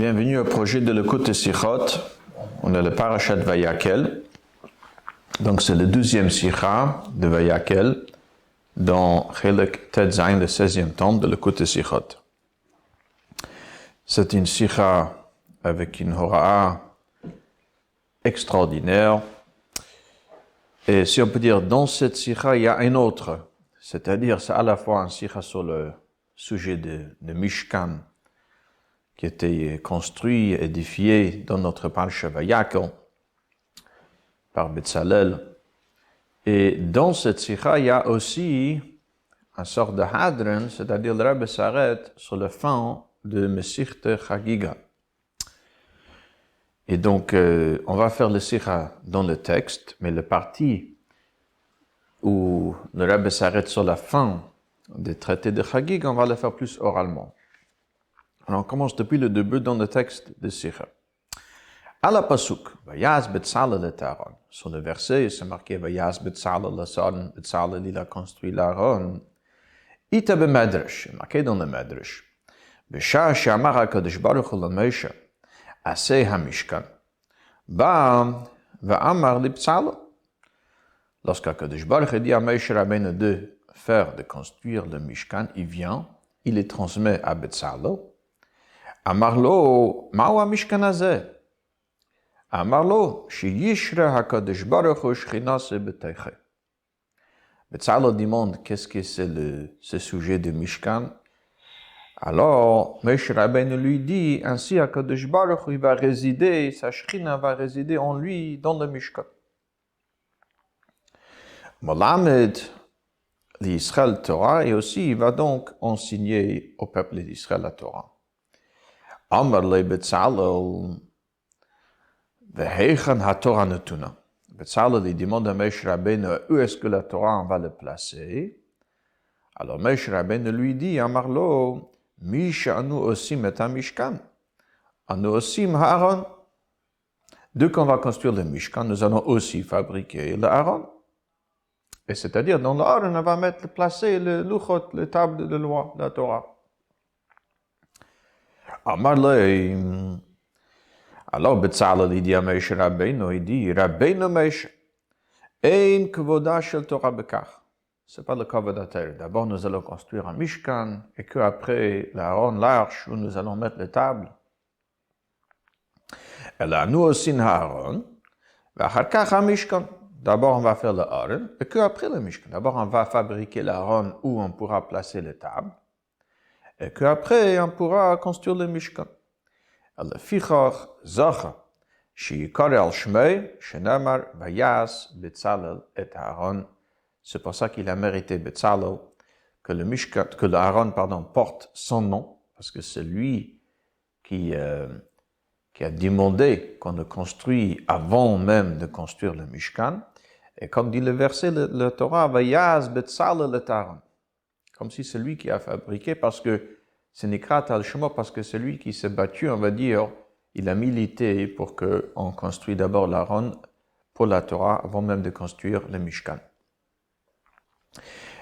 Bienvenue au projet de l'écoute Sichot. On a le parashat Vayakel. Donc c'est le 12e Sicha de Vayakel dans Chelek Tet Zayin, le 16e tome de l'écoute Sichot. C'est une Sicha avec une Hora'a extraordinaire. Et si on peut dire, dans cette Sicha, il y a un autre. C'est-à-dire, c'est à la fois un Sicha sur le sujet de Mishkan, qui était construit, édifié dans notre parasha Vayakel par Betzalel. Et dans cette sikha, il y a aussi un sort de hadran, c'est-à-dire le Rebbe s'arrête sur la fin de Mesichte Chagiga. Et donc, on va faire le sikha dans le texte, mais le parti où le Rebbe s'arrête sur la fin des traités de Chagiga, on va le faire plus oralement. Alors, on commence depuis le début dans le texte de Sikha. À la pasuk, Vayaz Betzalel et Aaron. Sur le verset, c'est marqué Vayaz Betzalel et Aaron. Betzalel, il a construit l'Aaron. Ita be Medrash, marqué dans le Medrash. Besha Shamar HaKadosh Baruch Hu LaMoshe, Aseh HaMishkan. Ba Va'amar li Betzalel. Lorsqu'HaKadosh Baruch Hu dit à Moshe Rabbeinu de faire, de construire le Mishkan, il vient, il les transmet à Betzalel. Amarlo, Mawa Mishkan Hazeh. Amarlo, Sheyishra HaKadosh Baruch Hu Shechinase B'Teiche. Betzalel demande qu'est-ce que c'est ce sujet de Mishkan. Alors, Moshe Rabbeinu lui dit, ainsi HaKadosh Baruch Hu va résider, sa Shechina va résider en lui dans le Mishkan. Molamed l'Israël Torah, et aussi il va donc enseigner au peuple d'Israël la Torah. Amar le Betzalel, Veheichan HaTorah Netuna. Betzalel, il demande à Moshe Rabbeinu, où est-ce que la Torah, on va le placer? Alors Moshe Rabbeinu lui dit, Amarlo, Misha anu osim et Mishkan. Anu osim Aaron. Dès qu'on va construire le Mishkan, nous allons aussi fabriquer le Aaron. Et c'est-à-dire, dans le Aaron, on va placer le luchot, les tables de loi, la Torah. Amarle, alors Betzalel, il dit à Moshe Rabbeinu, il dit, Rabbeinu Moshe, ein kvoda shel Torah bekach. C'est pas le kavod Torah. D'abord, nous allons construire un Mishkan, et qu'après, l'Aaron, l'arche, où nous allons mettre les tables. Et là, nous aussi, Aaron, v'acharkach un Mishkan. D'abord, on va faire le Aaron, et qu'après le Mishkan. D'abord, on va fabriquer l'Aaron où on pourra placer les tables. Et qu'après, on pourra construire le Mishkan. Lefichach zacha, sheyikare al shmei, shenamar vayas Betzalel et Aaron. C'est pour ça qu'il a mérité Betzalel, que le Mishkan, que l'Aaron, porte son nom, parce que c'est lui qui a demandé qu'on le construise avant même de construire le Mishkan. Et comme dit le verset, le Torah, vayas Betzalel et Aaron. Comme si c'est lui qui a fabriqué, parce que c'est Nikrat al-Shema, parce que c'est lui qui s'est battu, on va dire, il a milité pour qu'on construise d'abord l'Aaron pour la Torah, avant même de construire le Mishkan.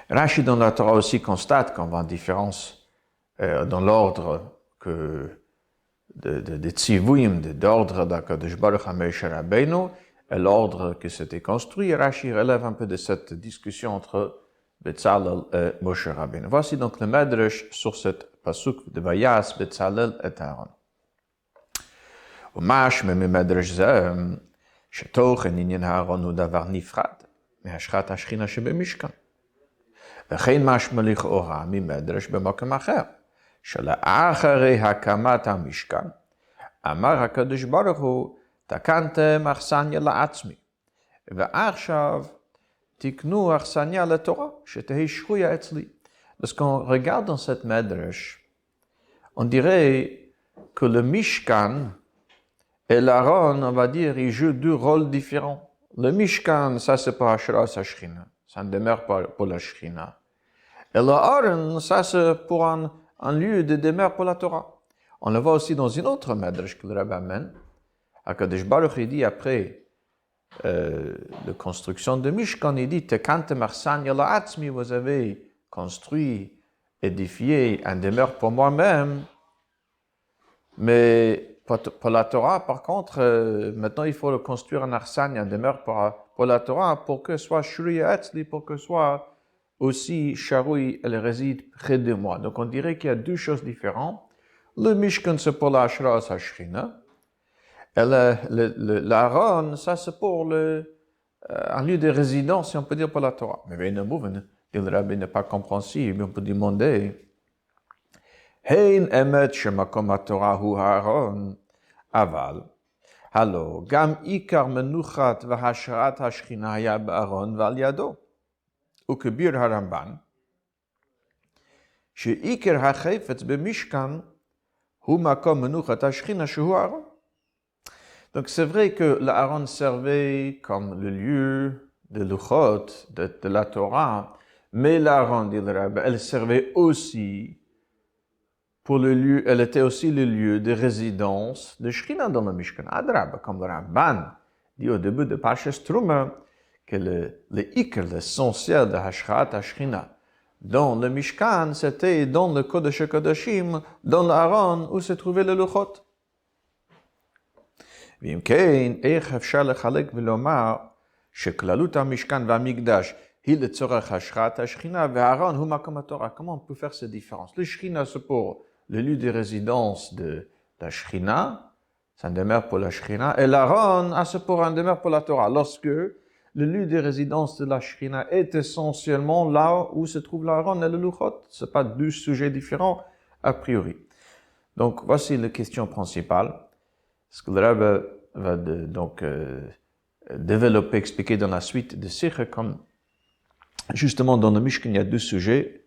Rashi dans la Torah aussi constate qu'on voit une différence dans l'ordre de Tzivouim, d'ordre d'Akadosh Baruch Hu Moshe Rabbeinu, et l'ordre que c'était construit. Rashi relève un peu de cette discussion entre Betzalel et Moshe Rabbeinu. Voici donc le Medrash sur cette pasuk de Vayas Betzalel et Aaron. Umash me Medrash ze shetochen inyan Aaron hu davar nifrad מהשחת השכינה שבמשכן. וכן משמע לכאורה ממדרש במקום אחר, שלאחרי הקמת המשכן, אמר הקדוש ברוך הוא, תקנתם אכסניה לעצמי, ועכשיו תקנו אכסניה לתורה, שתהי שרויה אצלי. Lorsqu'on regarde dans cette Medrash, on dirait que le Mishkan et l'Aaron, on va dire, ils jouent deux rôles différents. Le Mishkan, ça c'est pour Hashras HaShechina, ça ne demeure pas pour la Shechina. Et le Aaron, ça c'est pour un lieu de demeure pour la Torah. On le voit aussi dans une autre Medrash que le Rebbe amène. HaKadosh Baruch il dit après la construction de Mishkan, il dit Tekantem Arsanya La'atzmi, vous avez construit, édifié un demeure pour moi-même. Mais pour la Torah, par contre, maintenant il faut le construire en arsania, en demeure pour la Torah, pour que soit shuri etzli, pour que soit aussi sharoui, elle réside près de moi. Donc on dirait qu'il y a deux choses différentes. Le Mishkan, c'est pour la Ashra Sashrina. Et l'Aaron, ça c'est pour un lieu de résidence, si on peut dire, pour la Torah. Mais bien évidemment, le rabbi n'est pas compréhensible, on peut demander Hein emet shemakom haTorah hu Aaron, aval. הלא, גם עיקר מנוחת והשראת השכינה היה בארון ועל ידו. וכביר הרמב"ן, שעיקר החפץ במשכן הוא מקום מנוחת השכינה שהוא ארון. Donc c'est vrai que l'Aaron servait comme le lieu de l'Uchot, de la Torah, mais l'Aaron, dit le Rabbi, elle servait aussi pour le lieu, elle était aussi le lieu de résidence de Shekhinah dans le Mishkan. Adrab, comme le Ramban dit au début de Parshas Truma, que le Iker, l'essentiel de Hashrat HaShekhinah dans le Mishkan, c'était dans le Kodesh HaKodashim, dans l'Aaron, où se trouvait le Luchot. ואם כן, איך אפשר לחלק ולומר שכללות המשכן והמקדש היא לצורך השכת השכינה והארון הוא מקום התורה. Comment on peut faire cette différence? Le Shekhinah, c'est pour le lieu de résidence de la Shekhinah, c'est un demeure pour la Shekhinah, et l'Aaron, c'est pour un demeure pour la Torah. Lorsque le lieu de résidence de la Shekhinah est essentiellement là où se trouve l'Aaron et le Luchot, ce n'est pas deux sujets différents a priori. Donc voici la question principale. Ce que le Rabbi va donc développer, expliquer dans la suite de Sikha, comme justement dans le Mishkan, il y a deux sujets,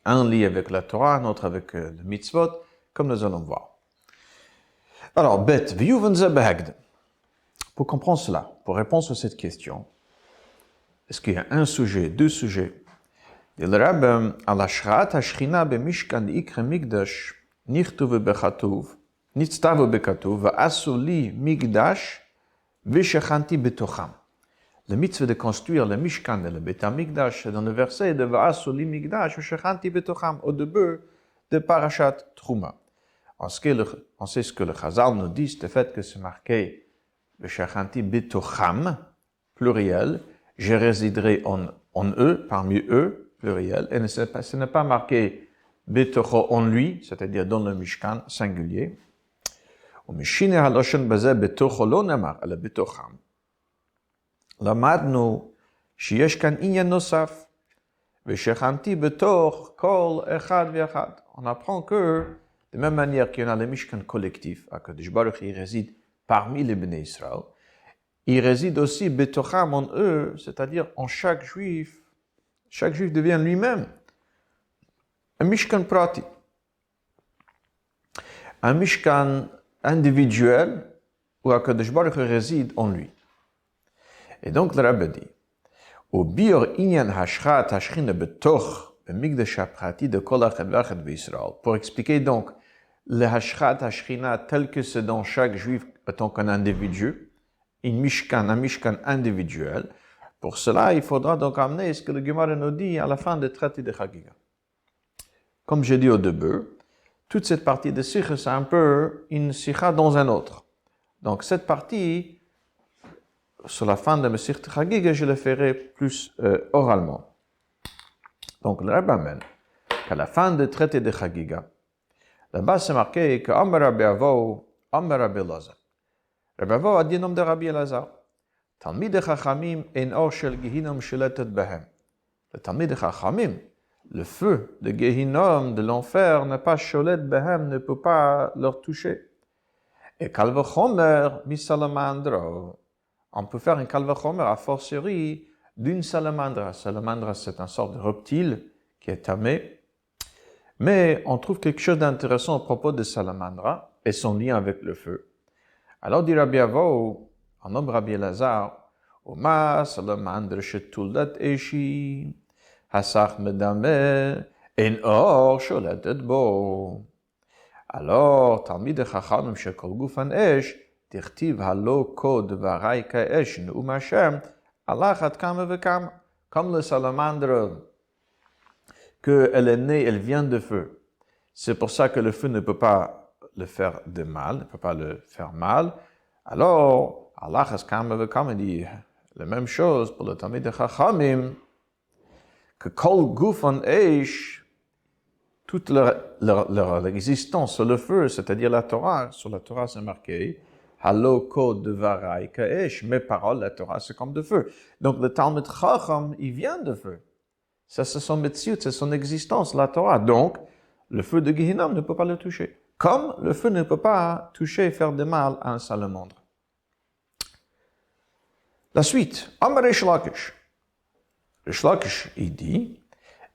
un lié avec la Torah, un autre avec le mitzvot, comme nous allons voir. Alors, Bet, Viyuven Zebehagd. Pour comprendre cela, pour répondre à cette question, est-ce qu'il y a un sujet, deux sujets? Le Rabbi, à la Shrat HaShechina b'Mishkan Ikre Mikdash, Nichtuv Bechatuv, Nitztav Bekatuv, Va'asu li Mikdash, V'shechanti betocham. Le mitzvah de construire le Mishkan et le Bet HaMikdash, dans le verset de Va'asu li Mikdash, V'shechanti betocham, au début de Parashat Truma. On sait ce que le Chazal nous dit, c'est le fait que c'est marqué V'shechanti betocham, pluriel, je résiderai en eux, parmi eux, pluriel, et ce n'est pas marqué betocho en lui, c'est-à-dire dans le Mishkan, singulier. ומשינא הלושן בזה בתוכו לא נאמר, אלא בתוכם. למדנו שיש כאן עניין נוסף, ושכנתי בתוך כל אחד ואחד. On apprend que, de même manière qu'il y en a le Mishkan collectif, HaKadosh Baruch Hu réside parmi les Bnei Israël, il réside aussi betocham en eux, c'est-à-dire en chaque juif. Chaque juif devient lui-même un Mishkan prati. Un Mishkan individuel où HaKadosh Baruch Hu réside en lui. Et donc le Rabbi dit, au bior inyan hashchat hashchina betoch b'mikdash haprati de kol achad v'achad v'Yisraël. Pour expliquer donc le hashchat hashchina tel que c'est dans chaque juif en tant qu'un individu, un mishkan individuel. Pour cela, il faudra donc amener ce que le Gemara nous dit à la fin du traité de Chagiga. Comme j'ai dit au début, toute cette partie de Sikha, c'est un peu une Sikha dans un autre. Donc cette partie, sur la fin de ma Sikha Chagiga, je le ferai plus oralement. Donc le Rabbi amène qu'à la fin du traité de Chagiga, là-bas c'est marqué que Amar Rabbi Avo, Amar Rabbi Elazar. Rabbi Avo a dit nom de Rabbi Elazar. Talmid Chachamim en or shel Gehinom sheletet behem. Le Talmid Chachamim, le feu de Gehinom, de l'enfer, n'est pas cholet behem, ne peut pas leur toucher. Et kalvachomer mi salamandra. On peut faire un kalvachomer a fortiori d'une salamandra. Salamandra, c'est une sorte de reptile qui est tamé. Mais on trouve quelque chose d'intéressant à propos de salamandra et son lien avec le feu. Alors dit Rabbi Avo, en nom Rabbi Elazar, Oma salamandra shetuldat eshi. Hasach medame, en or sholetet bo. Alors, Talmid Chachamim shekol gufan esh, tichtiv halo kod varai ka esh neum Hashem, alachat kama vekama. Comme le salamandre, qu'elle est née, elle vient de feu. C'est pour ça que le feu ne peut pas le faire de mal, ne peut pas le faire mal. Alors, Allah il dit la même chose pour le Talmid de Chachamim, que Kol Gufan Eish, toute leur existence sur le feu, c'est-à-dire la Torah, sur la Torah c'est marqué, Halo Ko Devarai Kaesh, mes paroles, la Torah c'est comme de feu. Donc le Talmid Chacham, il vient de feu. Ça c'est son metziut, c'est son existence, la Torah. Donc, le feu de Gehinnom ne peut pas le toucher. Comme le feu ne peut pas toucher et faire de mal à un salamandre. La suite, Amar Reish Lakish. Reish Lakish, il dit,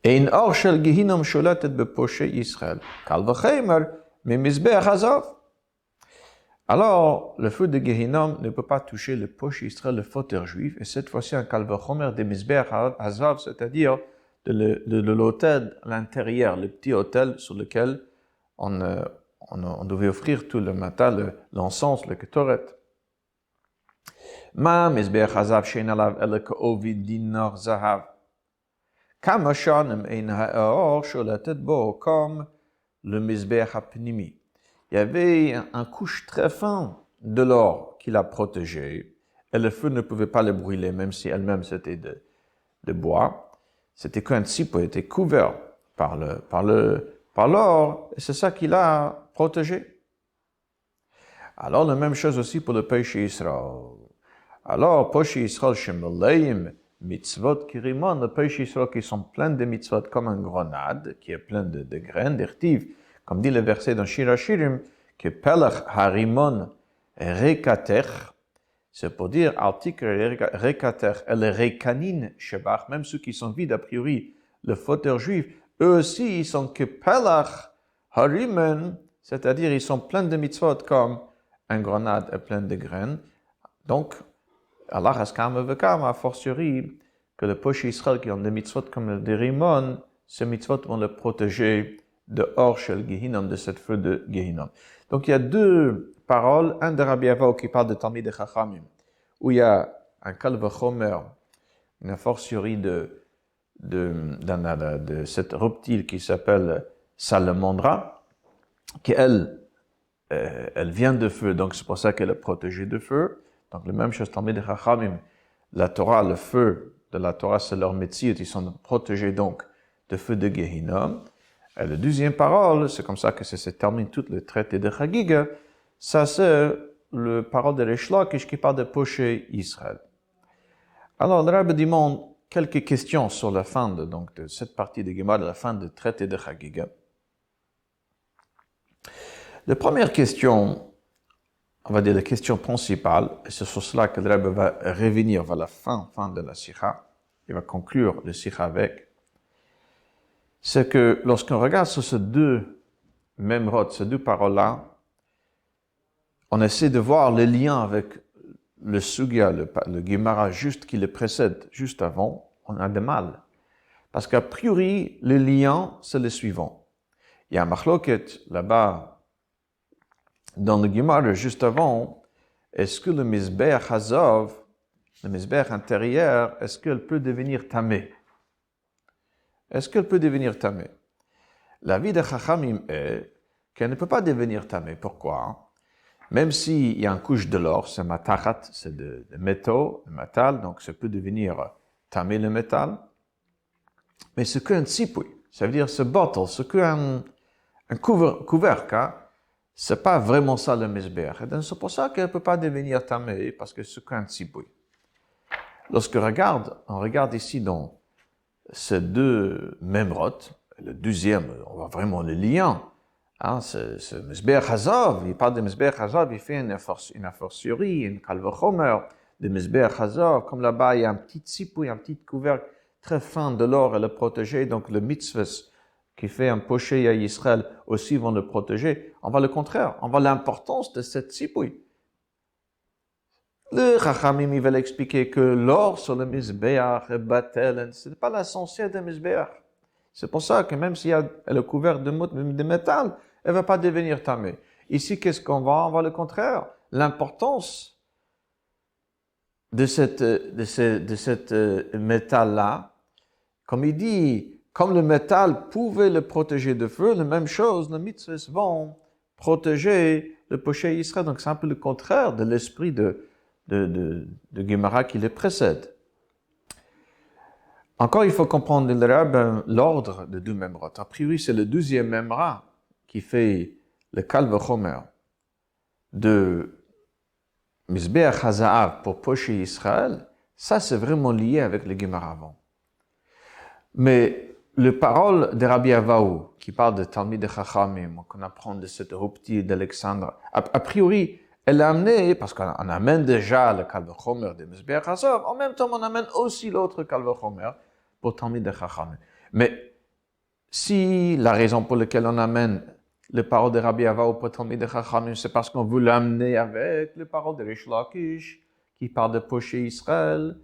Ein or shel Gehinnom sholatet beposhe Yisrael, kal v'chemer mimizbeach hazav. Alors, le feu de Gehinnom ne peut pas toucher le poche Israël, le fauteur juif, et cette fois-ci un kal v'chomer de mizbeach hazav, c'est-à-dire de l'autel à l'intérieur, le petit autel sur lequel on devait offrir tout le matin l'encens, le ketoret. Ma mizbeach hazav shein alav ele ka'ovid dinar zahav. Kama shanim ein ha'or sholatet bo comme le mizbeach hapnimi. Il y avait un couche très fin de l'or qui l'a protégé, et le feu ne pouvait pas le brûler, même si elle-même c'était de bois. C'était qu'un tzipo était couvert par l'or, et c'est ça qui l'a protégé. Alors, la même chose aussi pour le péché Israël. Alors, péché Israël, shemeleim, mitzvot kirimon, le péché Israël qui sont pleins de mitzvot comme une grenade, qui est plein de graines, d'irtiv, comme dit le verset dans Shir HaShirim, que pelach harimon rekater, c'est pour dire, article rekater, et le rekanin shebach, même ceux qui sont vides a priori, le fauteur juif, eux aussi, ils sont que pelach harimon, c'est-à-dire ils sont pleins de mitzvot comme une grenade est pleine de graines. Donc, Allah haskam vekam, a fortiori, que le poche Israël qui ont des mitzvot comme des rimon, ces mitzvot vont le protéger de hors shel Gehinnom, de cette feu de Gehinnom. Donc il y a deux paroles, un de Rabbi Avo qui parle de Talmid de Chachamim, où il y a un kal v'chomer, une fortiori de cette reptile qui s'appelle salamandra, qui elle vient de feu, donc c'est pour ça qu'elle est protégée de feu. Donc la même chose, Talmid de Chachamim, la Torah, le feu de la Torah, c'est leur métier, ils sont protégés donc de feu de Gehinnom. Et la deuxième parole, c'est comme ça que ça se termine tout le traité de Chagiga, ça c'est le parole de Reish Lakish qui parle de poché Israël. Alors le Rabbi demande quelques questions sur la fin de cette partie de Gemara, de la fin du traité de Chagiga. La première question, on va dire la question principale, et c'est sur cela que le Rabbi va revenir vers la fin de la Sikha, il va conclure le Sikha avec, c'est que lorsqu'on regarde sur ces deux memrot, ces deux paroles-là, on essaie de voir le lien avec le sugya, le Gemara juste qui le précède, juste avant, on a de mal. Parce qu'a priori, le lien, c'est le suivant. Il y a un machloket là-bas, dans le Gemara juste avant, est-ce que le mizbeach hazav, le mizbeach intérieur, est-ce qu'elle peut devenir tamé? Est-ce qu'elle peut devenir tamé? La vie de Chachamim est qu'elle ne peut pas devenir tamé. Pourquoi? Même s'il y a une couche de l'or, c'est matachat, c'est de métaux, de métal, donc ça peut devenir tamé le métal. Mais c'est qu'un tzipui, ça veut dire ce bottle, c'est qu'un couvercle, hein? C'est pas vraiment ça le mizbeach. Et donc c'est pour ça qu'elle ne peut pas devenir tamé, parce que c'est qu'un tzipui. Lorsqu'on regarde ici dans ces deux memrot, le deuxième, on voit vraiment le lien. Hein, ce Mizbeach Hazav, il parle de Mizbeach Hazav, il fait une fortiori, une kal v'chomer de Mizbeach Hazav. Comme là-bas, il y a un petit tzipouille, un petit couvercle très fin de l'or et le protéger. Donc le mitzvah qui fait un poché à Israël aussi vont le protéger. On voit le contraire, on voit l'importance de cette tzipouille. Le Chachamim, il veut expliquer que l'or sur le Mizbeach est batel, ce n'est pas l'essentiel de Mizbeach. C'est pour ça que même si elle est couverte de métal, elle ne va pas devenir tamée. Ici, qu'est-ce qu'on voit? On voit le contraire. L'importance de cette métal-là, comme il dit, comme le métal pouvait le protéger de feu, la même chose, les mitzvahs vont protéger le péché Israël. Donc c'est un peu le contraire de l'esprit de Gemara qui le précède. Encore, il faut comprendre l'ordre de deux memrot. A priori, c'est le 12e memra qui fait le Kal Vachomer de Mizbeach HaZahav pour péché Israël. Ça, c'est vraiment lié avec le Gemara avant. Mais le parole de Rabbi Avaou, qui parle de Talmid de Chachamim, qu'on apprend de cette Rupti d'Alexandre, a priori, elle a amené, parce qu'on amène déjà le Kal Vachomer de Mizbeach HaZahav, en même temps, on amène aussi l'autre Kal Vachomer pour Talmid de Chachamim. Mais si la raison pour laquelle on amène les paroles de Rabbi Avaou pour Talmid de Chachamim, c'est parce qu'on veut l'amener avec les paroles de Rish Lakish, qui parle de péché Israël,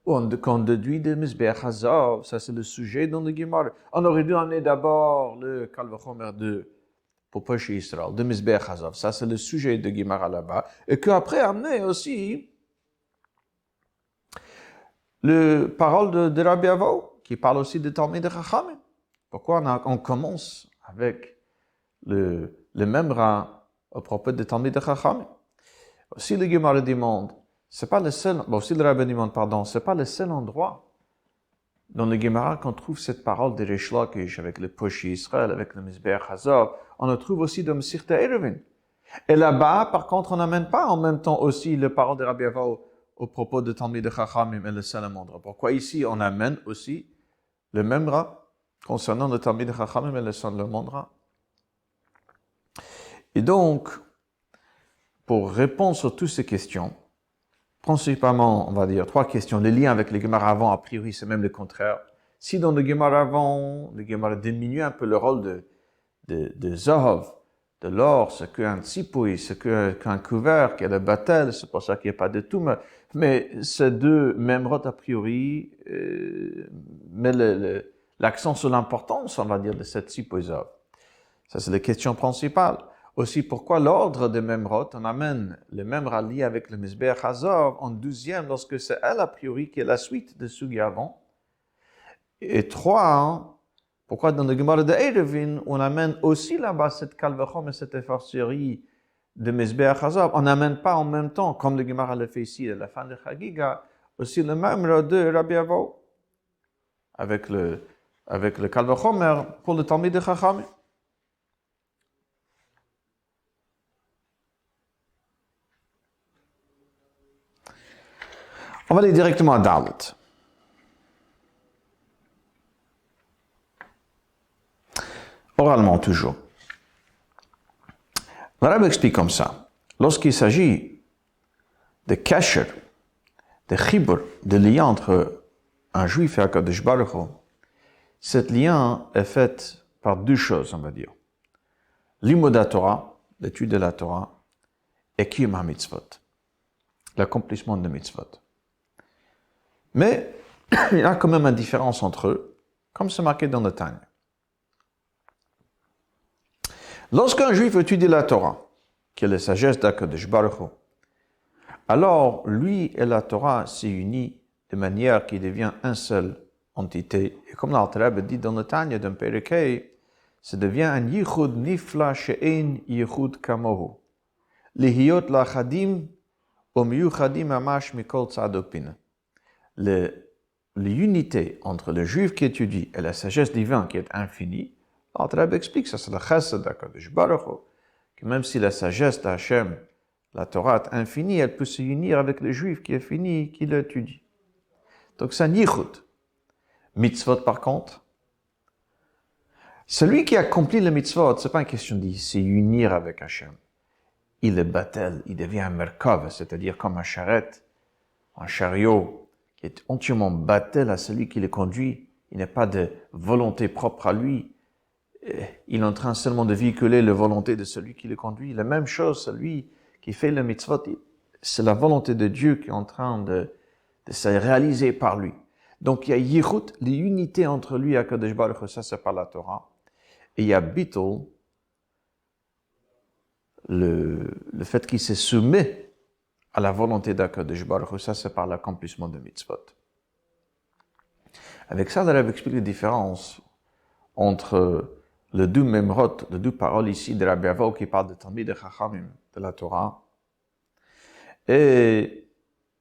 qu'on déduit de Mizbeach HaZahav, ça c'est le sujet dans le Gemara. On aurait dû amener d'abord le Kal Vachomer pour péché Israël, de Mizbeach HaZahav, ça c'est le sujet de Gemara là-bas, et qu'après amener aussi le parole de Rabbi Avaou, qui parle aussi de Talmid de Chachamim. Pourquoi on commence avec le même rang au propos de Talmid de Chachamim? Aussi le Gemara demande, c'est pas le seul, aussi le Rabbi demande, pardon, c'est pas le seul endroit dans le Gemara qu'on trouve cette parole de Rish Lakish avec le péché Israël, avec le Mizbeach HaZahav. On le trouve aussi dans Masechta Eruvin. Et là-bas, par contre, on n'amène pas en même temps aussi le parole de Rabbi Avaou au propos de Talmid de Chachamim et le Salamandra. Pourquoi ici on amène aussi le même rang concernant le Talmid de Chachamim et le Salamandra? Et donc, pour répondre sur toutes ces questions, principalement, on va dire, 3 questions. Le lien avec les Gemara avant, a priori, c'est même le contraire. Si dans le Gemara avant, le Gemara diminue un peu le rôle de Zahav, de l'or, ce qu'un tzipouï, ce qu'un couvert, qu'il y a le batel, c'est pour ça qu'il n'y a pas de tout. Mais ces deux memrot, a priori, met l'accent sur l'importance, on va dire, de cette tzipouï Zahav. Ça, c'est la question principale. Aussi, pourquoi l'ordre des memrot, on amène le même rallye avec le Mizbeach HaZahav en 12e, lorsque c'est elle, a priori, qui est la suite de Sugi avant. Et 3, pourquoi dans le Gemara de Eruvin, on amène aussi là-bas cette Kal Vachomer et cette efforcerie de Mizbeach HaZahav. On n'amène pas en même temps, comme le Gemara le fait ici à la fin de Chagiga, aussi le memra de Rabbi Avaou, avec le Kal Vachomer pour le Talmid de Chachamim. On va aller directement à Dalet. Oralement toujours. Le Rabbi explique comme ça. Lorsqu'il s'agit de kasher, de chibur, de lien entre un juif et HaKadosh Baruch Hu, cet lien est fait par 2 choses, on va dire. Limud HaTorah, l'étude de la Torah, et Kiyum HaMitzvot, l'accomplissement de mitzvot. Mais il y a quand même une différence entre eux, comme c'est marqué dans le Tanya. Lorsqu'un juif étudie la Torah, qui est la sagesse d'Akadosh Baruch Hu, alors lui et la Torah s'unissent de manière qu'il devient une seule entité. Et comme l'Alter Rebbe dit dans le Tanya d'un Perikei, ça devient un yichud nifla she'ein yichud kamohu. Lihiyot lachadim umiyuchadim amash mikol tzadopin. L'unité entre le juif qui étudie et la sagesse divine qui est infinie, l'Alter Rebbe explique ça, c'est le chesed d'Akadosh Baruch Hu, que même si la sagesse d'Hachem, la Torah est infinie, elle peut se unir avec le juif qui est fini, qui l'étudie. Donc c'est un yichud. Mitzvot par contre, celui qui accomplit le mitzvot, c'est pas une question de s'unir avec Hachem. Il est batel, il devient un merkav, c'est-à-dire comme un charrette, un chariot, qui est entièrement battel à celui qui le conduit. Il n'a pas de volonté propre à lui. Il est en train seulement de véhiculer la volonté de celui qui le conduit. La même chose, celui qui fait le mitzvot, c'est la volonté de Dieu qui est en train de se réaliser par lui. Donc il y a yichut, l'unité entre lui et HaKadosh Baruch Hu, ça c'est par la Torah. Et il y a bittul, le fait qu'il se soumet à la volonté d'HaKadosh Baruch Hu, ça c'est par l'accomplissement de mitzvot. Avec ça, le Rebbe explique la différence entre les deux memrot, les deux paroles ici de Rabbi Avo qui parlent de Talmid et Chachamim, de la Torah, et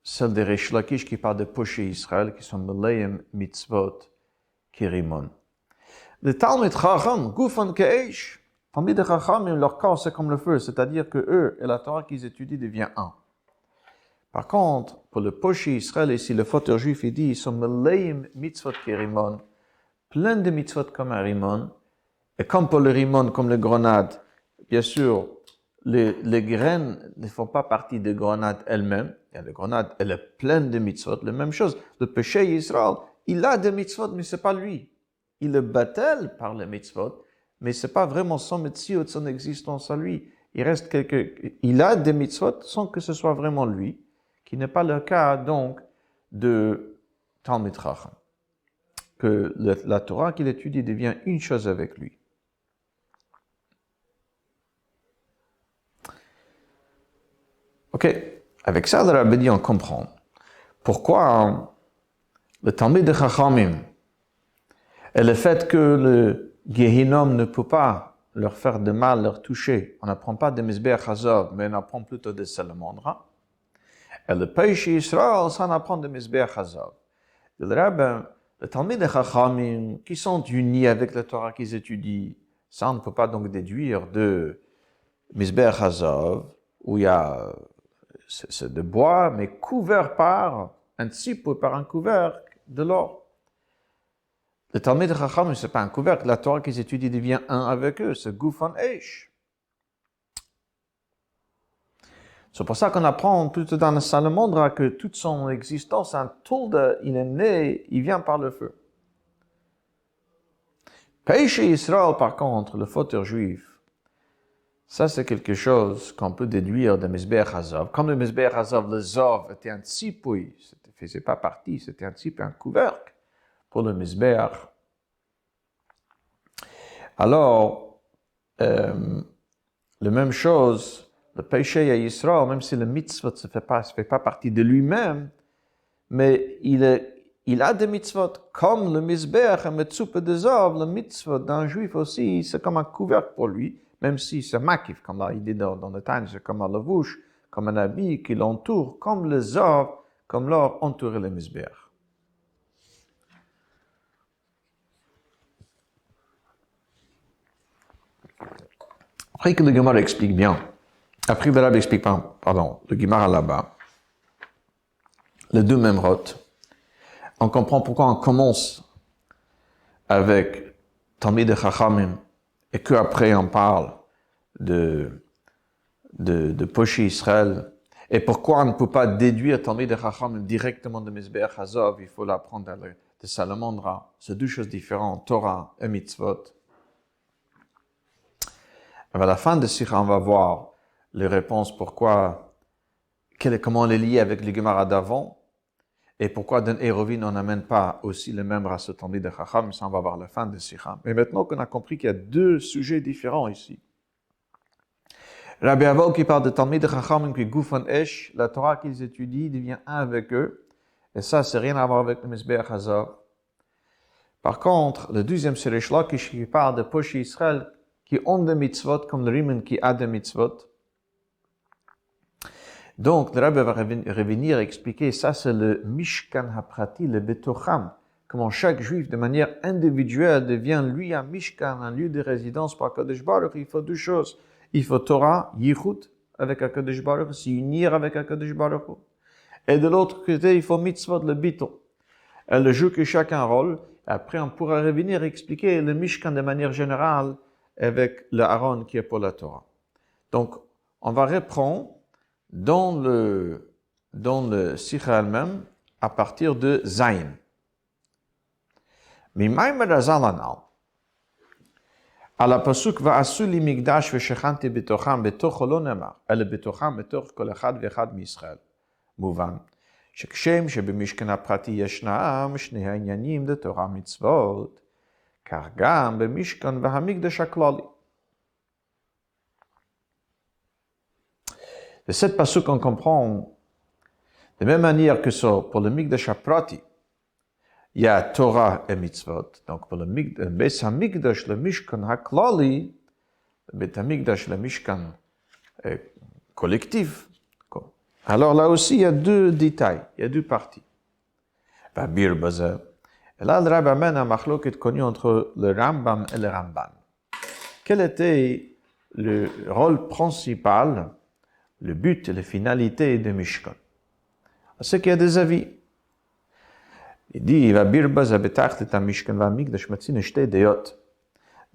celle de Reish Lakish qui parle de Poshé Israël, qui sont Meleim, Mitzvot, Kirimon. Les Talmid Chacham, Gufan Ke'esh, Talmid et Chachamim, leur corps c'est comme le feu, c'est-à-dire que eux et la Torah qu'ils étudient devient un. Par contre, pour le Poshé Israël, ici le fauteur juif, il dit, ils sont Meleim, Mitzvot, Kirimon, plein de Mitzvot comme un Rimon, et comme pour le Rimon, comme les grenades, bien sûr, les graines ne font pas partie des grenades elles-mêmes. Et la grenade, elle est pleine de mitzvot. La même chose, le péché Israël, il a des mitzvot, mais c'est pas lui. Il est battel par les mitzvot, mais c'est pas vraiment son métier ou son existence à lui. Il a des mitzvot sans que ce soit vraiment lui, qui n'est pas le cas, donc, de Talmid Chacham. Que la Torah qu'il étudie devient une chose avec lui. Ok, avec ça, le Rabbi dit, on comprend pourquoi le Talmid de Chachamim et le fait que le Gehinom ne peut pas leur faire de mal, leur toucher, on n'apprend pas de Mizbeach Hazov, mais on apprend plutôt de Salamandra. Et le péché Israël, ça on apprend de Mizbeach Hazov. Le Rabbi, le Talmid de Chachamim, qui sont unis avec la Torah qu'ils étudient, ça on ne peut pas donc déduire de Mizbeach Hazov, où il y a c'est de bois, mais couvert par un tzipou, par un couvercle de l'or. Le Talmid de Chacham, ce n'est pas un couvercle. La Torah qu'ils étudient devient un avec eux. C'est Gufan Eish. C'est pour ça qu'on apprend plutôt dans le Salamandra que toute son existence, un toulde, il est né, il vient par le feu. Péché Israël, par contre, le fauteur juif, ça, c'est quelque chose qu'on peut déduire de Mizbeach Hazov. Comme le Mizbeach Hazov, le Zov était un tzipouï, ça ne faisait pas partie, c'était un tzipouï, un couvercle pour le Mizbeach. Alors, la même chose, le péché à Israël, même si le mitzvot ne fait pas partie de lui-même, mais il a des mitzvot, comme le Mizbeach, un mitzvot de Zov, le mitzvot d'un juif aussi, c'est comme un couvercle pour lui. Même si c'est makif, comme là, il dit dans le Tanya, c'est comme un lavouche, comme un habit qui l'entoure, comme le zov, comme l'or entourait le Mizbeach. Après que le Gemara explique bien, après le Rabbi explique, le Gemara là-bas, les deux memrot, on comprend pourquoi on commence avec Talmid de Chachamim, et qu'après on parle de Poshé Israël, et pourquoi on ne peut pas déduire Talmid de Chachamim directement de Mizbeach Hazov, il faut l'apprendre de Salamandra. C'est deux choses différentes, Torah et Mitzvot. À la fin de Sikha, on va voir les réponses pourquoi, comment on les lie avec les Gemara d'avant, et pourquoi dans Hérovin on n'amène pas aussi le même race Talmid de Chacham, ça on va voir la fin de Sikha. Mais maintenant qu'on a compris qu'il y a deux sujets différents ici. Rabbi Avo qui parle de Talmid de Chachamim qui Gufan Esh, la Torah qu'ils étudient devient un avec eux, et ça c'est rien à voir avec le Mizbeach Hazov. Par contre, le deuxième c'est Reish Lakish qui parle de Poshé Israël qui ont des mitzvot comme le Rimon qui a des mitzvot. Donc, le Rabbi va revenir et expliquer, ça c'est le Mishkan HaPrati, le Betocham, comment chaque juif de manière individuelle devient lui un Mishkan, un lieu de résidence par Kadosh Baruch. Il faut deux choses. Il faut Torah, Yichud, avec Kadosh Baruch, s'unir avec Kadosh Baruch. Et de l'autre côté, il faut Mitzvot, le Bito. Elle joue que chacun rôle. Après, on pourra revenir et expliquer le Mishkan de manière générale avec le Aaron qui est pour la Torah. Donc, on va reprendre dans le Sikha elle-même à partir de Zayin. Mimaimer Azalanal. À la pasuk va'asu li migdash ve'shechanti betocham betocho lo nemar, ele betocham betoch kol echad ve'echad mi'Israel. מובן שכשם שבמשכן הפרטי ישנם שני העניינים לתורה מצוות, כך גם במשכן והמקדש הכללי. De cette pasuk, on comprend, de même manière que ça, pour le Mikdash Prati, il y a Torah et mitzvot. Donc pour le Beis Hamikdash, le Mishkan Haklali, le Beit Hamikdash, le Mishkan collectif. Alors là aussi, il y a deux détails, il y a deux parties. Babir Baza. Et là, le Rabbi amène un machloket connu entre le Rambam et le Ramban. Quel était le rôle principal, le but et la finalité de Mishkan? C'est qu'il y a des avis. Il dit, Babir Baza betachtet am Mishkan v'amikdash matzine shtei deyot.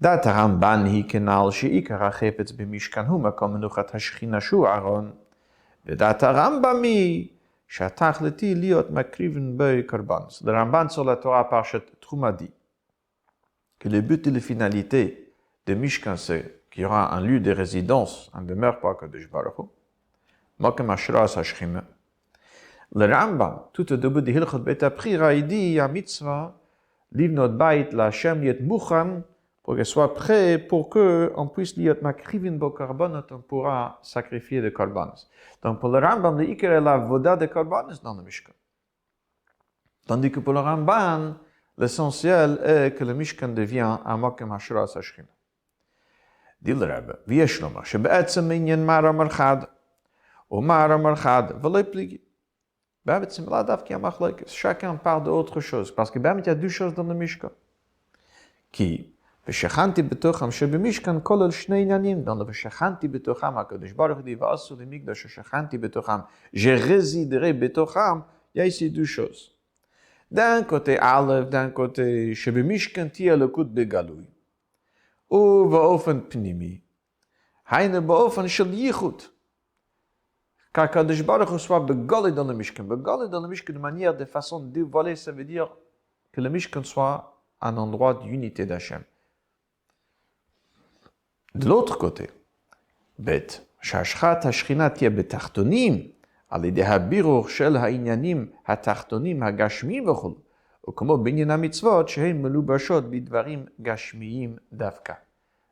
Dat Ramban hi kenal she'ikar hachepetz b'Mishkan hu makom menuchat hashchina shu Aaron. ודת הרמב"ם היא שהתכלתי להיות מקריבן בי קורבנות. Le Ramban sur la Torah Parashat Trouma dit que le but et la finalité de Mishkan, c'est qu'il y aura un lieu de résidence, un demeure pour HaKadosh Baruch Hu. Mokem Ashras HaShechina. Le Rambam, tout au début de Hilchot Beit HaBrira, il dit, il y a mitzvah, livnot bait la Hashem liet muchan, pour qu'elle soit prêt, pour qu'on puisse liot makrivin bo korbanot, on pourra sacrifier des korbanos. Donc pour le Rambam, le Iker est la voda des korbanos dans le Mishkan. Tandis que pour le Ramban, l'essentiel est que le Mishkan devient un mokem hashras hashchina. Dit le Rabbi, ויש לומר שבעצם עניין מערה מרחד, ומערה מרחד, ולא פליגי. בעצם לא דווקא המחלוקת, chacun parle d'autre chose, parce que באמת il y a deux choses dans le Mishkan. כי ושכנתי בתוכם שבמשכן כולל שני עניינים, dans le ושכנתי בתוכם, הקדוש ברוך הוא dit, ועשו לי מקדש ששכנתי בתוכם, je résiderai בתוכם, il y a ici deux choses. D'un côté א', d'un côté שבמשכן תהיה אלוקות בגלוי, ובאופן פנימי, היינו באופן של ייחוד. qu'Akadosh Baruch Hu soit begolé dans le Mishkan. Begolé dans le Mishkan de manière, de façon dévoilée, ça veut dire que le Mishkan soit un endroit d'unité d'Hachem. De l'autre côté, ב' שהשחת השכינה תהיה בתחתונים, על ידי הבירור של העניינים התחתונים הגשמיים וכו', וכמו בעניין המצוות שהן מלובשות בדברים גשמיים דווקא.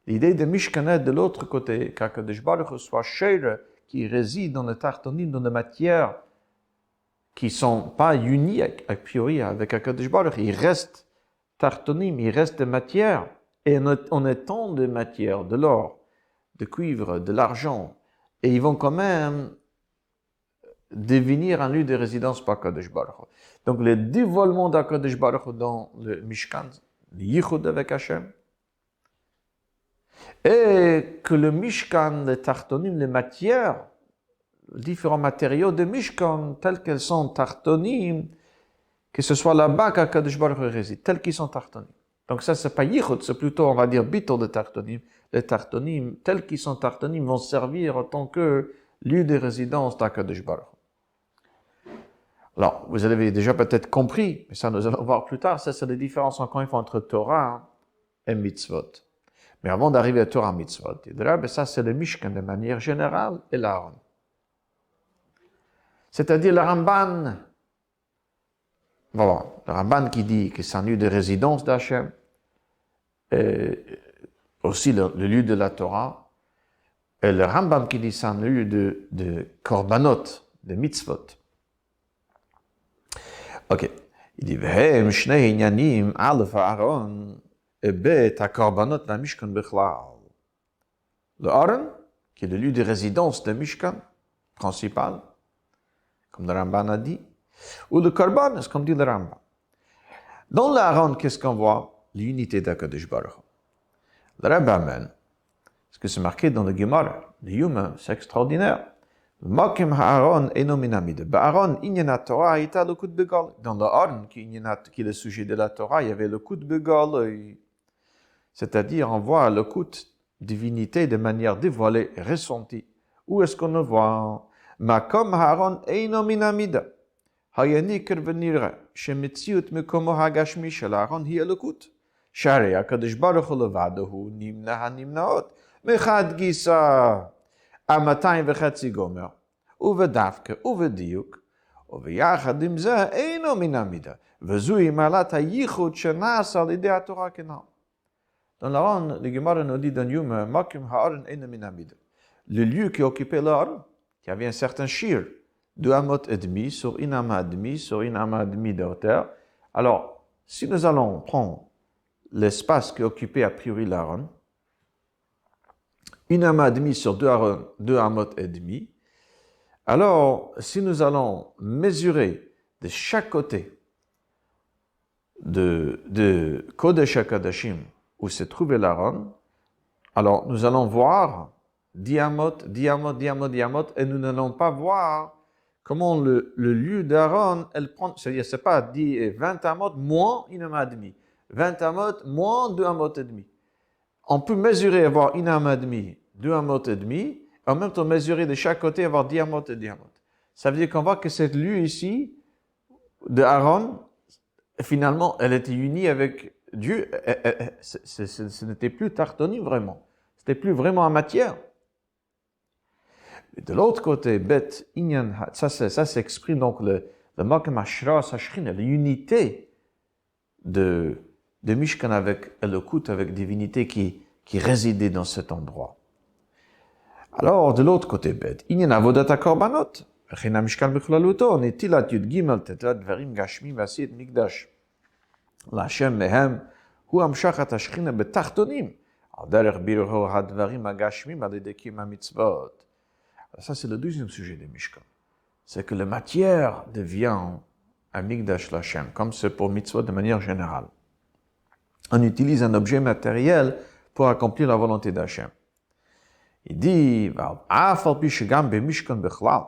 L'idée de Mishkan est de l'autre côté, qu'Akadosh Baruch Hu soit cher, qui réside dans le tartonim, dans les matières qui ne sont pas unies a priori avec Akadosh Baruch Hu. Il reste tartonim, il reste de matière, et on étend de matière, de l'or, de cuivre, de l'argent, et ils vont quand même devenir un lieu de résidence pour Akadosh Baruch Hu. Donc le dévoilement d'Akadosh Baruch Hu dans le Mishkan, le Yichud avec Hashem, et que le Mishkan, les tartonim, les matières, les différents matériaux de Mishkan, tels qu'elles sont tartonim, que ce soit là-bas qu'Akadosh Baruch Hu réside, tels qu'ils sont tartonim. Donc ça, c'est pas yichud, c'est plutôt, on va dire, bitol de tartonim. Les tartonim, tels qu'ils sont tartonim, vont servir en tant que lieu de résidence d'Akadosh Baruch Hu. Alors, vous avez déjà peut-être compris, mais ça nous allons voir plus tard, ça c'est la différence encore une fois entre Torah et mitzvot. Mais avant d'arriver à Torah mitzvot, il dirait, ben ça c'est le Mishkan de manière générale et l'Aaron. C'est-à-dire le Ramban, voilà, le Ramban qui dit que c'est un lieu de résidence d'Hachem, et aussi le lieu de la Torah, et le Rambam qui dit que c'est un lieu de korbanot, de mitzvot. Ok, il dit, V'hem shnei inyanim alef Aaron, et korbanot la Mishkan bechlal. Le Aaron, qui est le lieu de résidence de Mishkan, principal, comme le Ramban a dit, ou le korban, comme dit le Ramban. Dans l'Aaron, qu'est-ce qu'on voit? L'unité d'Akadosh Baruch Hu. Le Rebbe amène, ce que c'est marqué dans le Gemara, le Yuma, c'est extraordinaire. Mokim ha'Aaron eno minamide. Ba'Aaron, inyana Torah, ita le coup de begol. Dans le Aaron, qui est le sujet de la Torah, il y avait le coup de begol. C'est-à-dire, on voit le coup de divinité de manière dévoilée, ressentie. Où est-ce qu'on le voit? Makom ha'Aaron eno minamide. Hayanikr venira. Shemetziut mekomo hagashmi shel Aaron hi elokut. Shari HaKadosh Baruch Hu levadahu nimna hanimnaot. Mechad gisa. ה-200 גומר, ובדווקא, ובדיוק, וביחד עם זה אינו מן המידה, וזוהי מעלת הייחוד שנעשה על ידי התורה כנ"ל. Dans l'Aaron, le Gemara nous dit dans Yuma, Mokim ha'Aaron eino min hamida. Le lieu qui occupait l'Aaron, qui avait un certain shir, 2 amot et demi sur 1 amat et demi sur 1 amat et demi de hauteur. Alors, si nous allons prendre l'espace qui est occupé a priori l'Aaron, une amas et demi sur deux amot et demi, alors si nous allons mesurer de chaque côté de Kodesh HaKodashim où se trouvait l'Aaron, alors nous allons voir diamot, et nous n'allons pas voir comment le lieu d'Aaron, elle prend, c'est-à-dire c'est pas 20 amot moins une amas et demi, 20 amot moins 2 amot et demi. On peut mesurer, avoir une amas et demi, 2 amot et demi, et en même temps mesurer de chaque côté, avoir 10 amot et 10 amot. Ça veut dire qu'on voit que cette lieu ici, de Aaron, finalement, elle était unie avec Dieu. Ce n'était plus tartoni vraiment. C'était plus vraiment en matière. Et de l'autre côté, Bet, Inyan, ça s'exprime donc le Makem Ashra, Sashchina, l'unité de Mishkan avec Elokut, avec divinité qui résidait dans cet endroit. Alors, de l'autre côté, Bet, Inyan Avodat HaKorbanot, V'chein Mishkan B'chlaluto, Netilat Yud Gimel Tetrat Dvarim Gashmi V'asiyet Mikdash. L'Hashem Mehem, Hu Amshachat Hashchina B'tachtonim, Al Derech Biruho Hadvarim HaGashmim Al Edekim HaMitzvot. Ça, c'est le deuxième sujet des Mishkan. C'est que la matière devient un Mikdash l'Hashem, comme c'est pour mitzvot de manière générale. On utilise un objet matériel pour accomplir la volonté d'Hashem. Il dit, Afal pi shegam be Mishkan bechlal,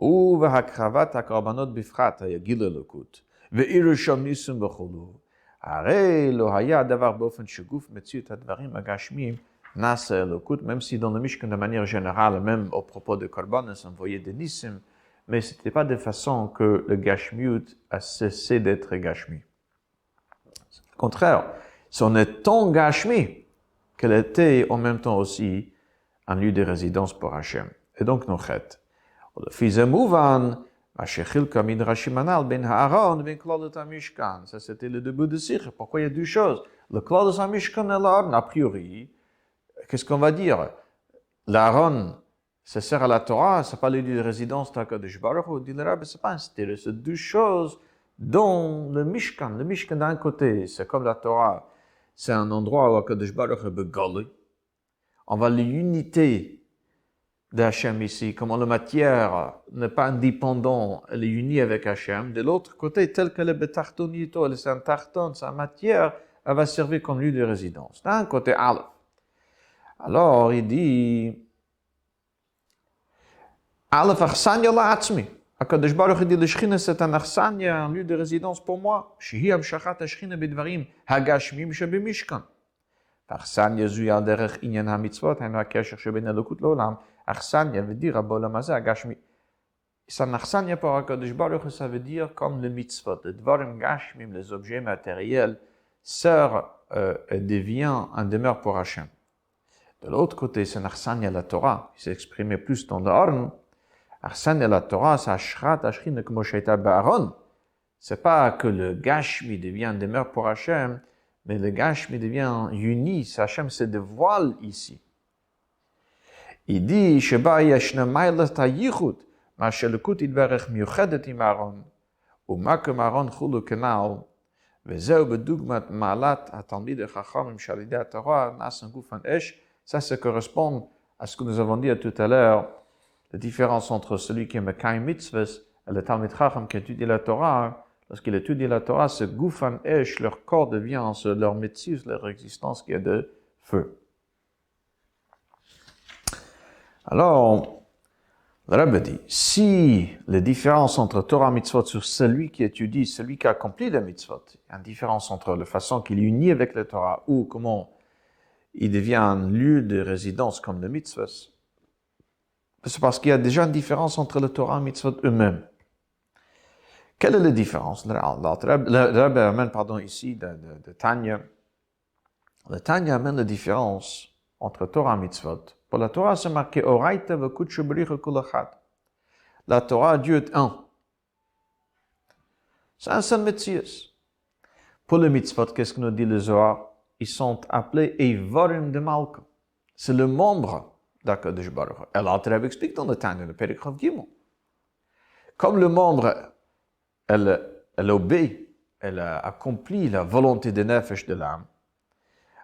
u v'hakravat hakorbanot bifrat hayagil elokut, ve'iru sham nisum b'cholu, הרי לא היה הדבר באופן שגוף מציאות הדברים הגשמיים נעשה אלוקות, même si dans le Mishkan de manière générale, même au propos de Korban, on voyait des Nissim, mais ce n'était pas de façon que le Gashmiut a cessé d'être Gashmi. Au contraire, son est tant Gashmi qu'elle était en même temps aussi un lieu de résidence pour Hachem. Et donc, Nochet. Le fils de Mouvan, ça, c'était le début de Sikh. Pourquoi il y a deux choses? Le Klal HaMishkan et l'Aaron, a priori, qu'est-ce qu'on va dire? L'Aaron, ça sert à la Torah, c'est pas le lieu de résidence d'Hakadosh Baruch Hu, dit le Rabbi, c'est pas un style, c'est deux choses dont le Mishkan d'un côté, c'est comme la Torah, c'est un endroit où Hakadosh Baruch Hu est begolé. On va l'unité d'Hachem ici, comment la matière n'est pas indépendante, elle est unie avec Hachem. De l'autre côté, tel qu'elle est betartonito, elle est un tarton, sa matière, elle va servir comme lieu de résidence. D'un côté, Aleph. Alors, il dit, Aleph achsanya la'atzmi. HaKadosh Baruch Hu dit, le Shechina, c'est un achsanya, un lieu de résidence pour moi. Shehi amshachat ha-Shechina b'dvarim hagashmim shebemishkan. Achsanya zu al derech inyan ha-mitzvot, hainu ha-kesher sheben elokut l'olam. Achsanya veut dire Abolam Hazeh Agashmi. Son Achsanya pour HaKadosh Baruch Hu, ça veut dire comme le mitzvot, le Dvarim Gashmim, les objets matériels, sert et devient un demeure pour Hachem. De l'autre côté, c'est Achsanya la Torah, qui s'est exprimé plus dans l'Aaron. Achsanya la Torah, c'est Ashrat, Ashrin, comme Shaita Ba'aron. C'est pas que le Gashmi devient un demeure pour Hachem, mais le Gashmi devient uni, Hachem se dévoile ici. Il dit, Sheba yashna mailat hayichut, ma shelukut idvarech miuchedet im Aaron, umakem Aaron chulu kenal, vezeu bedugmat malat hatalmid hachachamim shalidei Torah nasan gufan esh. Ça correspond à ce que nous avons dit tout à l'heure, la différence entre celui qui est mekayim mitzvahs et le talmid chacham qui étudie la Torah. Lorsqu'il étudie la Torah, ce gufan esh, leur corps devient, leur mitzvah, leur existence qui est de feu. Alors, le Rabbi dit, si la différence entre Torah et mitzvot sur celui qui étudie, celui qui accomplit les mitzvot, il y a une différence entre la façon qu'il est uni avec la Torah ou comment il devient un lieu de résidence comme le mitzvot, c'est parce qu'il y a déjà une différence entre la Torah et les mitzvot eux-mêmes. Quelle est la différence? Le Rabbi amène, ici de Tanya. Le Tanya amène la différence entre Torah et mitzvot. Pour la Torah, c'est marqué Oraita v'kudshu b'richa kol echad. La Torah, Dieu est un. C'est un seul Metzius. Pour les mitzvot, qu'est-ce que nous dit le Zohar? Ils sont appelés Eivorim de Malka. C'est le membre d'Hakadosh Baruch Hu. Et l'autre Rebbe explique dans le Tanya, le Perek Chav Gimel. Comme le membre, elle obéit elle a accompli la volonté de nefesh de l'âme,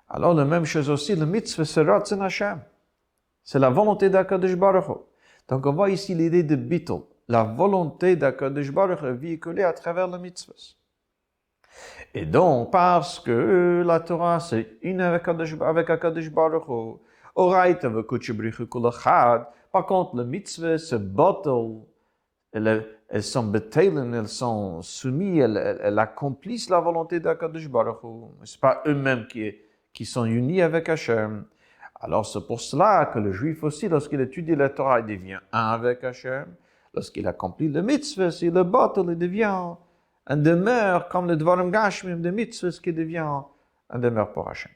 alors la même chose aussi, le mitzvah c'est Ratzon Hashem. C'est la volonté d'Akadosh Baruch Hu. Donc on voit ici l'idée de bittul. La volonté d'Akadosh Baruch Hu est véhiculée à travers le mitzvah. Et donc, parce que la Torah c'est une avec Akadosh Baruch Hu, Oraita v'kutshebrichu kulachad. Par contre, le mitzvah c'est bottle. Elles sont betelen, elles sont soumises, elles accomplissent la volonté d'Akadosh Baruch Hu. Ce n'est pas eux-mêmes qui sont unis avec Hachem. Alors c'est pour cela que le juif aussi, lorsqu'il étudie la Torah, il devient un avec Hachem. Lorsqu'il accomplit le mitzvah, c'est le bottle, il devient un demeure, comme le dvarim gashmim de mitzvah, qui devient un demeure pour Hachem.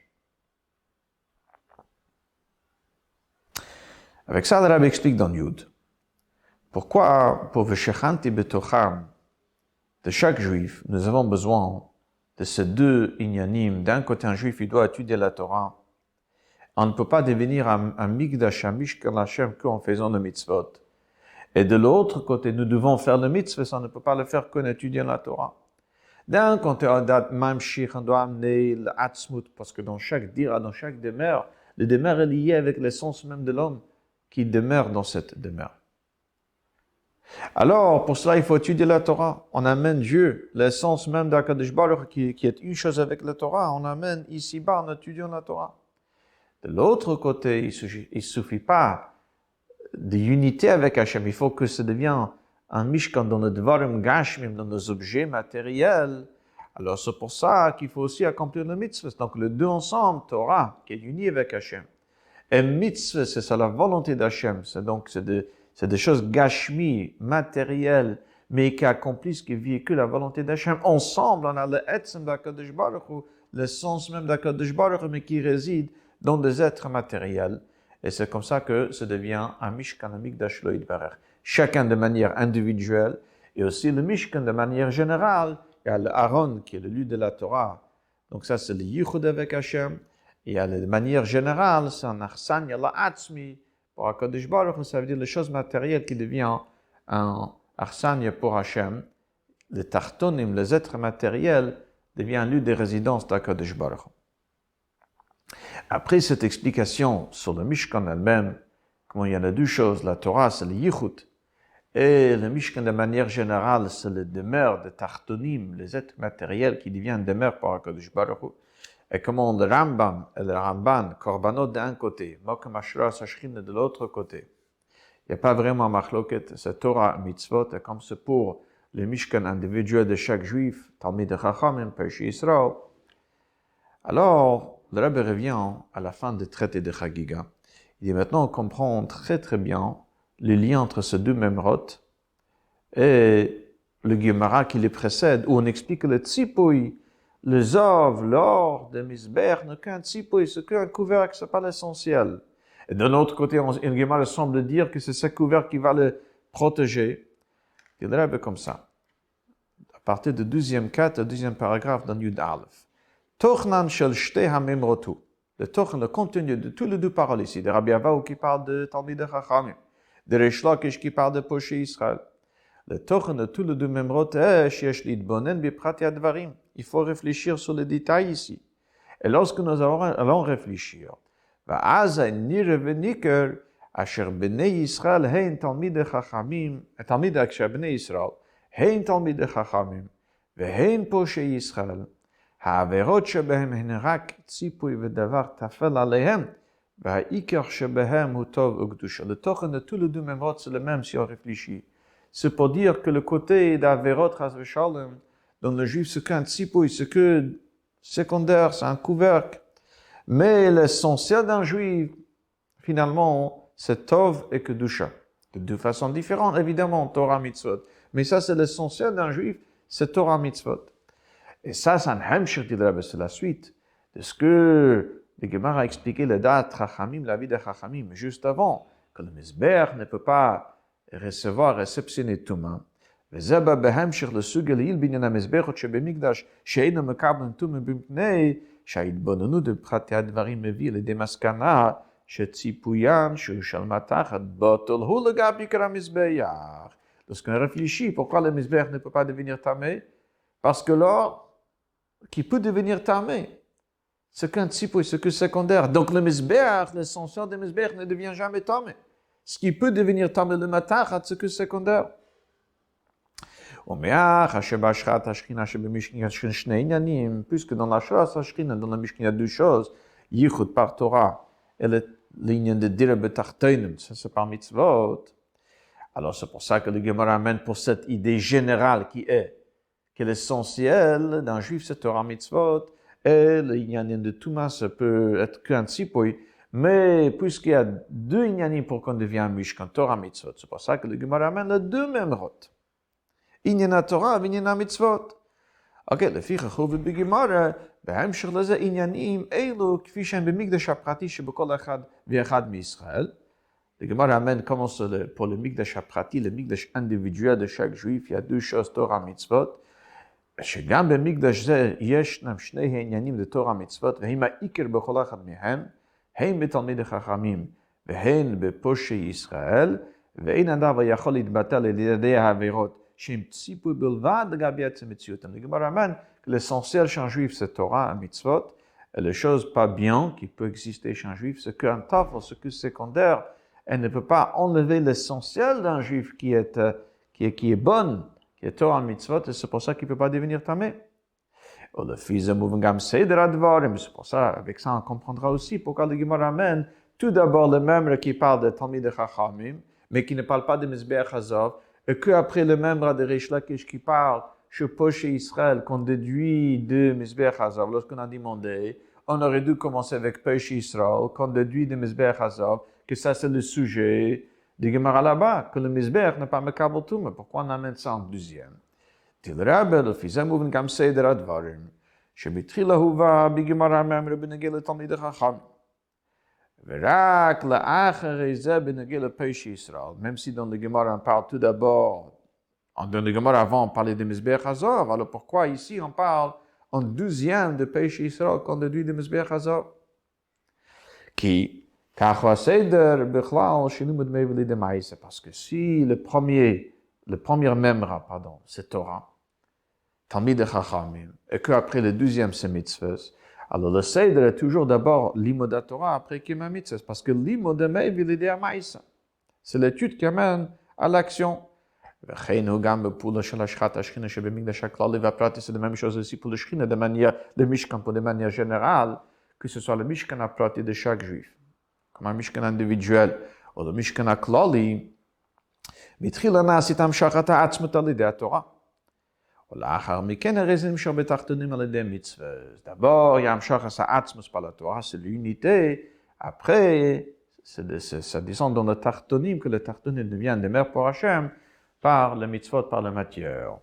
Avec ça, le Rabbi explique dans Yud. Pourquoi, pour Veshechanti betocham, de chaque juif, nous avons besoin de ces deux inyanim. D'un côté, un juif, il doit étudier la Torah. On ne peut pas devenir un migdash, un mishkan Hashem qu'en faisant le mitzvot. Et de l'autre côté, nous devons faire le mitzvah, on ne peut pas le faire qu'en étudiant la Torah. D'un côté, on doit amener l'atzmut, parce que dans chaque dira, dans chaque demeure, le demeure est lié avec l'essence même de l'homme qui demeure dans cette demeure. Alors, pour cela, il faut étudier la Torah. On amène Dieu, l'essence même d'Akadosh Baruch qui est une chose avec la Torah, on amène ici-bas en étudiant la Torah. De l'autre côté, il ne suffit pas d'unité avec Hachem. Il faut que ça devienne un mishkan dans le dvarim gashmim, dans nos objets matériels. Alors, c'est pour ça qu'il faut aussi accomplir le mitzvah. Donc, les deux ensemble, Torah, qui est unie avec Hachem. Et mitzvah, c'est ça la volonté d'Hachem. C'est des choses gashmi, matérielles, mais qui accomplissent, qui véhiculent la volonté d'Hachem. Ensemble, on a le etzem d'Akadosh Baruch Hu, le sens même d'Akadosh Baruch Hu, mais qui réside dans des êtres matériels. Et c'est comme ça que ça devient un mishkan, un mikdash lo yitbarach. Chacun de manière individuelle, et aussi le mishkan de manière générale. Il y a le Aaron, qui est le lieu de la Torah. Donc ça, c'est le yichud avec Hachem. Et il y a de manière générale, c'est un achsan, il y a l'atzmi. Pour Akadosh Baruch Hu, ça veut dire les choses matérielles qui deviennent un arsanya pour Hachem. Les tartonim, les êtres matériels, deviennent un lieu de résidence d'Akadosh Baruch Hu. Après cette explication sur le Mishkan elle-même, comment il y en a deux choses, la Torah c'est le Yichut, et le Mishkan de manière générale c'est le demeure de tartonim, les êtres matériels qui deviennent demeure pour Akadosh Baruch Hu. Et comment le Rambam et le Ramban, Korbanot d'un côté, Mokem Ashra Sashchina de l'autre côté. Il n'y a pas vraiment machloket, c'est Torah mitzvot, et comme c'est pour le Mishkan individuel de chaque juif, Talmid Chachamim, Peshe Yisrael. Alors, le Rabbi revient à la fin du traité de Chagiga. Il dit maintenant on comprend très très bien le lien entre ces deux memrot et le Gemara qui les précède, où on explique le tzipouï, le zov, l'or de Misber, n'est qu'un tzipouï, c'est qu'un couvercle, c'est pas l'essentiel. Et de l'autre côté, une Gemara semble dire que c'est ce couvercle qui va le protéger. Il est comme ça. À partir du 12e 4, le 2e paragraphe dans Yud Aleph. Tochnan shel shtei hamimrotu. Le contenu de tous les deux paroles ici, de Rabbi Avahu qui parle de Talmid Chachamim, de Reish Lakish qui parle de Poshe Israël. Le tochen de tous les deux memrot est sheyesh lidbonen biprati advarim. Il faut réfléchir sur les détails ici. Et lorsque nous allons réfléchir, va'azay nire v'niker asher bnei Yisrael hein Talmid Chachamim, Talmid asher bnei Yisrael hein Talmid Chachamim, ve'hen Poshe Israël. העבירות שבהם הן רק ציפוי ודבר תפל עליהם, והעיקר שבהם הוא טוב וקדושה. Le tochen de tous les deux memrot, c'est le même si on réfléchit. C'est pour dire que le côté d'Averot Chas v'Shalom, dans le juif, c'est qu'un tzipouï, c'est que secondaire, c'est un couvercle. Mais l'essentiel d'un juif, finalement, c'est Tov et Kedusha. De deux façons différentes, évidemment, Torah mitzvot. Mais ça, c'est l'essentiel d'un juif, c'est Torah mitzvot. Et ça, c'est un hemshir, dit le Rabbi, c'est la suite de ce que le Gemara a expliqué, le dat Chachamim, la vie de Chachamim, juste avant, que le Mizber ne peut pas réceptionner Touma. וזבה בהמשך לסוג הליל בעניין המזבחות שבמקדש שאינו מקבלים טומאה מפני שההתבוננות בפרטי הדברים מביא לידי מסקנה שציפוין שהוא של מתחת בוטל הוא לגבי עיקר המזבח. Lorsqu'on réfléchit pourquoi le mizbech ne peut pas devenir tamé, parce que l'or qui peut devenir tamé. Ce qu'un tzipouï, ce que secondaire. Donc le misbeach, l'essentiel du misbeach ne devient jamais tamé. Ce qui peut devenir tamé le matachat, ce que secondaire. Puisque dans la Shras Hashchina, dans la Mishkan, il y a deux choses, Yichud par Torah et l'Inyan de Dira Betarteinim, ça c'est par mitzvot. Alors c'est pour ça que le Gemara amène pour cette idée générale qui est que l'essentiel d'un juif c'est Torah mitzvot et l'Inyan de Touma ça peut être qu'un tzipouï, mais puisqu'il y a deux Inyanim pour qu'on devienne Mishkan, Torah mitzvot, c'est pour ça que le Gemara amène les deux mêmes routes. עניין התורה ועניין המצוות. אוקיי, לפי חכוב בגמרא, בהמשך לזה עניינים אלו כפי שהם במקדש הפרטי שבכל אחד ואחד מישראל. לגמרא amène comment pour le מקדש הפרטי, le מקדש individuel de chaque juif, il y a deux choses, תורה מצוות, שגם במקדש זה ישנם שני העניינים לתורה מצוות, והם העיקר בכל אחד מהם, הן בתלמידי חכמים והן בפושעי ישראל, ואין הדבר יכול להתבטל על ידי העבירות. Le Gemara amène que l'essentiel chez un juif, c'est Torah, mitzvot, et les choses pas bien qui peut exister chez un juif, c'est qu'un tafel, ce qui est secondaire, elle ne peut pas enlever l'essentiel d'un juif qui est bonne, qui est Torah, mitzvot, et c'est pour ça qu'il ne peut pas devenir tamé. C'est pour ça, avec ça, on comprendra aussi pourquoi le Gemara amène tout d'abord le membre qui parle de Talmid de Chachamim, mais qui ne parle pas de Mizbeach Hazov, et qu'après le membre de Reish Lakish qui parle chez Poche Israël, qu'on déduit de Mizbeach Hazov, lorsqu'on a demandé, on aurait dû commencer avec Poche Israël, qu'on déduit de Mizbeach Hazov, que ça c'est le sujet de Gemara là-bas, que le Mizbeach n'est pas Mekabel Touma. Pourquoi on amène ça en deuxième? Til Rabbe, le Fizem Uven Gam Seder Advarim, Shemitchila Huva, Bigimara Memre Benegele Talmid Chacham. Même si dans le Gemara on parle tout d'abord, dans le Gemara avant on parlait de Mizbeach Hazov, alors pourquoi ici on parle en deuxième de Péché Israël qu'on déduit de Mizbeach Hazov? Parce que si le premier membre, c'est Torah, Talmid Chachamim, et qu'après le deuxième c'est mitzvahs, alors le Seder est toujours d'abord l'imod Torah après qu'il m'a mitzvahs, parce que l'imod c'est l'étude qui amène à l'action. C'est la même chose aussi pour le Shechina, le Mishkan, de manière générale, que ce soit le Mishkan Aprati de chaque juif, comme un Mishkan individuel, ou le Mishkan Klali, Mitchilana sitam shachata atzmut al idei Torah. D'abord, il y a un shachas atzmus par la Torah, c'est l'unité. Après, ça descend dans le tartonim, que le tartonim devient des mers pour Hachem, par le mitzvot, par la matière.